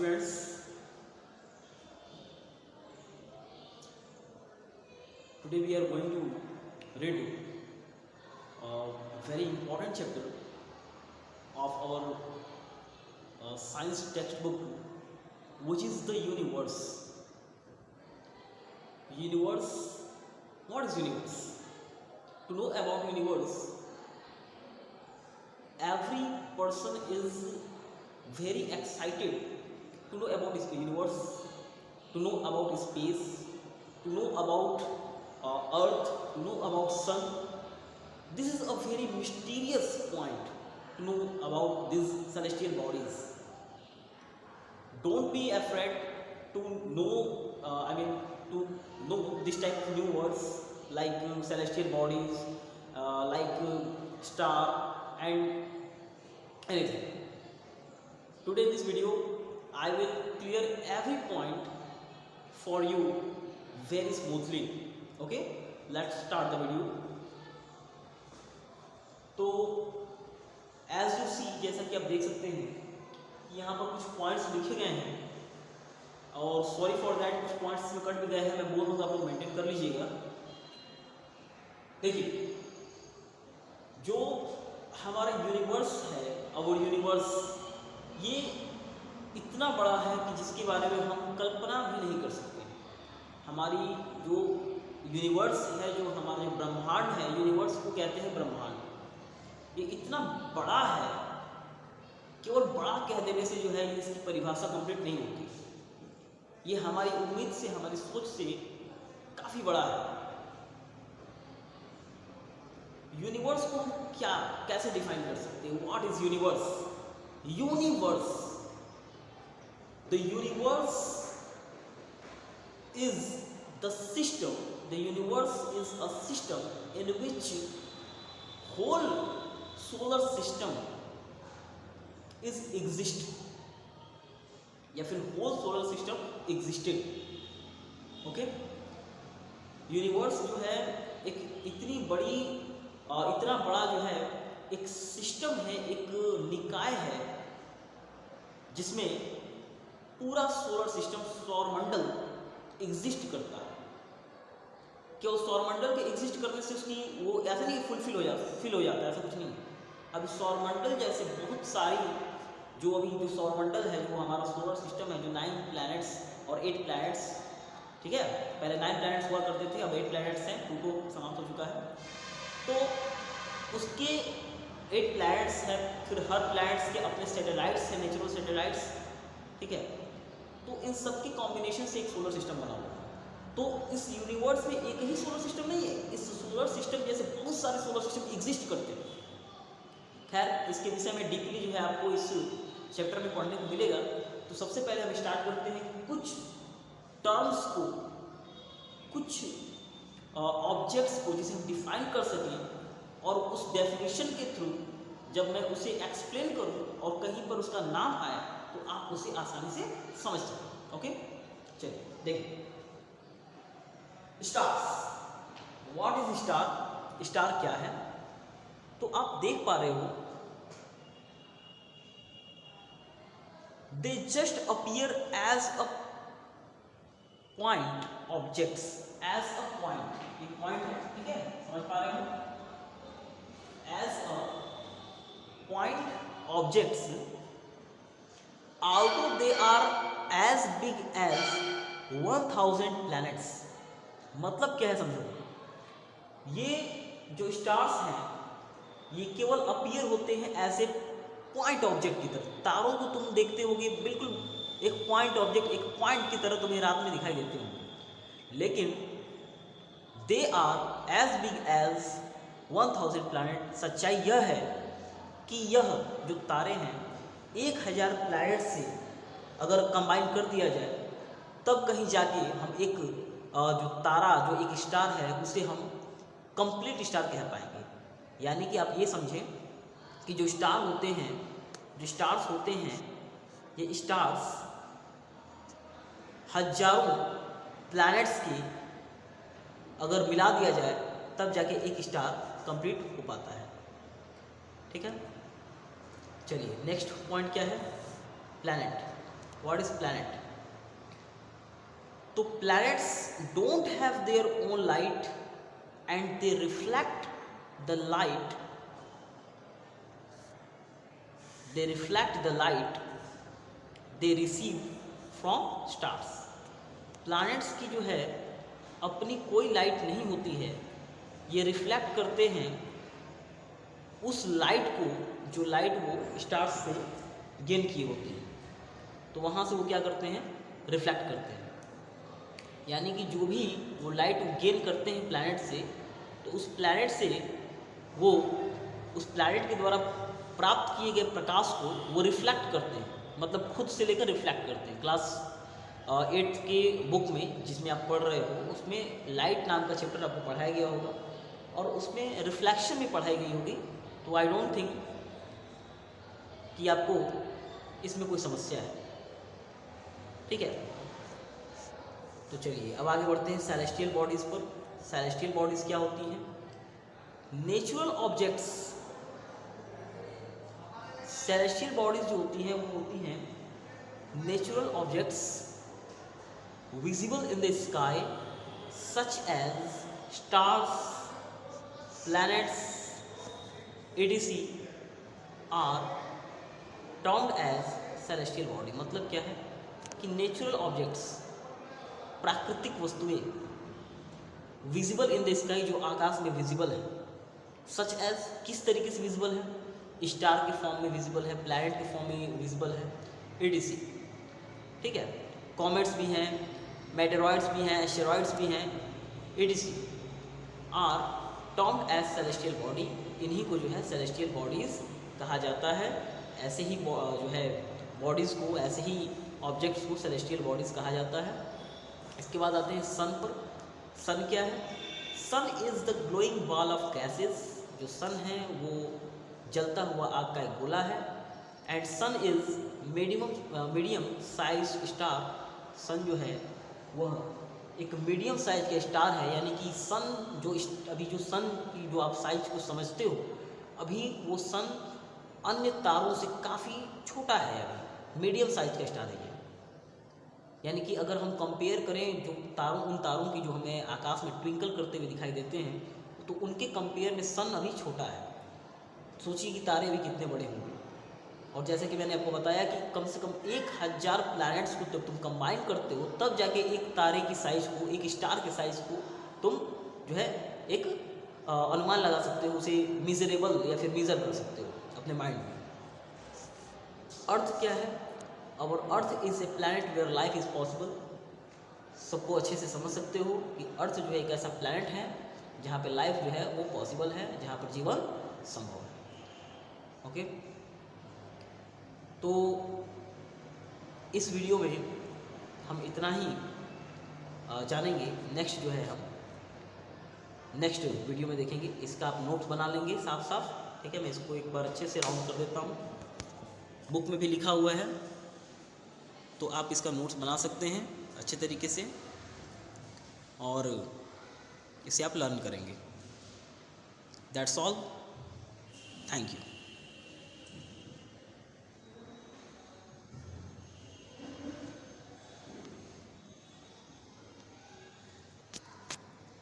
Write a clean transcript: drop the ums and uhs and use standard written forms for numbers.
students, today we are going to read a very important chapter of our science textbook, which is the universe. Universe, what is universe? To know about universe, every person is very excited to know about this universe, to know about space, to know about earth, to know about sun. This is a very mysterious point to know about these celestial bodies. Don't be afraid to know to know this type of new words like celestial bodies, star and anything. Today in this video I will clear every point for you very smoothly. Okay, let's start the video. तो as you see, जैसा कि आप देख सकते हैं कि यहाँ पर कुछ पॉइंट्स लिखे गए हैं और सॉरी फॉर दैट कुछ पॉइंट्स में कट भी गए हैं, मैं बोल रहा हूँ आप लोग मेंटेन कर लीजिएगा। देखिए, जो हमारा यूनिवर्स है, अवर यूनिवर्स, ये इतना बड़ा है कि जिसके बारे में हम कल्पना भी नहीं कर सकते। हमारी जो यूनिवर्स है, जो हमारा जो ब्रह्मांड है, यूनिवर्स को कहते हैं ब्रह्मांड, ये इतना बड़ा है, केवल बड़ा कह देने से जो है इसकी परिभाषा कंप्लीट नहीं होती। ये हमारी उम्मीद से, हमारी सोच से काफ़ी बड़ा है। यूनिवर्स को हम कैसे डिफाइन कर सकते हैं? What is universe? Universe, the universe is the system, the universe is a system in which whole solar system is exist, या फिर whole solar system existed. Okay, universe जो है एक इतनी बड़ी इतना बड़ा जो है एक सिस्टम है, एक निकाय है, जिसमें पूरा सोलर सिस्टम, सौरमंडल एग्जिस्ट करता है। केवल सौरमंडल के एग्जिस्ट करने से उसकी वो ऐसा नहीं फुलफिल हो जाता है, ऐसा कुछ नहीं। अभी सौरमंडल जैसे बहुत सारी जो सौरमंडल है, जो हमारा सोलर सिस्टम है, जो 9 प्लैनेट्स और 8 प्लैनेट्स, ठीक है, पहले 9 प्लैनेट्स हुआ करते थे, अब 8 प्लैनेट्स हैं, प्लूटो समाप्त हो चुका है। तो उसके 8 प्लैनेट्स हैं, फिर हर प्लैनेट्स के अपने सैटेलाइट्स हैं, नेचुरल सैटेलाइट्स, ठीक है। तो इन सब के कॉम्बिनेशन से एक सोलर सिस्टम बना हुआ है। तो इस यूनिवर्स में एक ही सोलर सिस्टम नहीं है, इस सोलर सिस्टम जैसे बहुत सारे सोलर सिस्टम एग्जिस्ट करते हैं। खैर, इसके विषय में डीपली जो है आपको इस चैप्टर में पढ़ने को मिलेगा। तो सबसे पहले हम स्टार्ट करते हैं कुछ टर्म्स को, कुछ ऑब्जेक्ट्स को, जिसे हम डिफाइन कर सकें, और उस डेफिनेशन के थ्रू जब मैं उसे एक्सप्लेन करूं और कहीं पर उसका नाम आए तो आप उसे आसानी से समझ सकें। ओके, चलिए देखिए। Stars, what is star? Star क्या है? तो आप देख पा रहे हो, they just appear as a point objects, as a point, ये पॉइंट है, ठीक है, समझ पा रहे हो? As a point objects, although they are as big as 1000 planets। मतलब क्या है समझो, ये जो स्टार्स हैं ये केवल अपीयर होते हैं एज ए पॉइंट ऑब्जेक्ट की तरह। तारों को तुम देखते होगे बिल्कुल एक पॉइंट ऑब्जेक्ट, एक पॉइंट की तरह तुम्हें रात में दिखाई देते होंगे, लेकिन they are as big as 1000 planet. सच्चाई यह है कि यह जो तारे हैं 1000 प्लैनेट से अगर कंबाइन कर दिया जाए तब कहीं जाके हम एक जो तारा, जो एक स्टार है, उसे हम कंप्लीट स्टार कह पाएंगे। यानी कि आप ये समझें कि जो स्टार होते हैं, जो स्टार्स होते हैं, ये स्टार्स हजारों प्लैनेट्स की अगर मिला दिया जाए तब जाके एक स्टार कंप्लीट हो पाता है। ठीक है, चलिए नेक्स्ट पॉइंट क्या है, प्लैनेट। What is planet? तो planets don't have their own light and they reflect the light, they reflect the light they receive from stars. Planets की जो है अपनी कोई लाइट नहीं होती है, ये रिफ्लेक्ट करते हैं उस लाइट को जो लाइट वो स्टार्स से गेन किए होते हैं, तो वहाँ से वो क्या करते हैं, रिफ्लेक्ट करते हैं। यानी कि जो भी वो लाइट गेन करते हैं प्लैनेट से, तो उस प्लैनेट से वो उस प्लैनेट के द्वारा प्राप्त किए गए प्रकाश को वो रिफ्लेक्ट करते हैं, मतलब खुद से लेकर रिफ्लेक्ट करते हैं। क्लास 8th के बुक में जिसमें आप पढ़ रहे हो, उसमें लाइट नाम का चैप्टर आपको पढ़ाया गया होगा और उसमें रिफ्लेक्शन भी पढ़ाई गई होगी। तो आई डोंट थिंक कि आपको इसमें कोई समस्या है, ठीक है। तो चलिए अब आगे बढ़ते हैं सेलेस्टियल बॉडीज़ पर। सेलेस्टियल बॉडीज़ क्या होती हैं? Natural objects. सेलेस्टियल बॉडीज़ जो होती हैं वो होती हैं natural objects visible in the sky such as stars, planets, etc. are termed as celestial body। मतलब क्या है कि नेचुरल ऑब्जेक्ट्स, प्राकृतिक वस्तुएं, विजिबल इन द स्काई, जो आकाश में विजिबल है, सच एज किस तरीके से विजिबल है, स्टार के फॉर्म में विजिबल है, प्लैनेट के फॉर्म में विजिबल है, etc. ठीक है। कॉमेट्स भी हैं, मेटेरॉइड्स भी हैं, एस्टेरॉइड्स भी हैं, etc. Are termed as celestial body. इन्हीं को जो है सेलेस्टियल बॉडीज़ कहा जाता है। ऐसे ही जो है बॉडीज़ को, ऐसे ही ऑब्जेक्ट्स को सेलेस्टियल बॉडीज़ कहा जाता है। इसके बाद आते हैं सन पर। सन क्या है? Sun is the glowing ball of gases. जो सन है वो जलता हुआ आग का एक गोला है। And sun is medium size star. Sun जो है वह एक मीडियम साइज का स्टार है, यानी कि सन जो अभी जो सन की जो आप साइज को समझते हो, अभी वो सन अन्य तारों से काफ़ी छोटा है, अभी मीडियम साइज का स्टार है ये। यानी कि अगर हम कंपेयर करें जो उन तारों की जो हमें आकाश में ट्विंकल करते हुए दिखाई देते हैं, तो उनके कंपेयर में सन अभी छोटा है। सोचिए कि तारे अभी कितने बड़े होंगे। और जैसे कि मैंने आपको बताया कि कम से कम 1000 प्लैनेट्स को जब तुम कंबाइन करते हो, तब जाके एक तारे की साइज़ को, एक स्टार के साइज़ को तुम जो है एक अनुमान लगा सकते हो, उसे मिजरेबल या फिर मेजर कर सकते हो अपने माइंड में। अर्थ क्या है? और earth is a planet where life is possible. सबको अच्छे से समझ सकते हो कि अर्थ जो है एक ऐसा प्लैनेट है जहाँ पे लाइफ जो है वो पॉसिबल है, जहाँ पर जीवन संभव है। ओके, तो इस वीडियो में हम इतना ही जानेंगे। नेक्स्ट जो है हम नेक्स्ट वीडियो में देखेंगे। इसका आप नोट्स बना लेंगे साफ साफ, ठीक है। मैं इसको एक बार अच्छे से राउंड कर देता हूँ। बुक में भी लिखा हुआ है, तो आप इसका नोट्स बना सकते हैं अच्छे तरीके से और इसे आप लर्न करेंगे। That's all, thank you.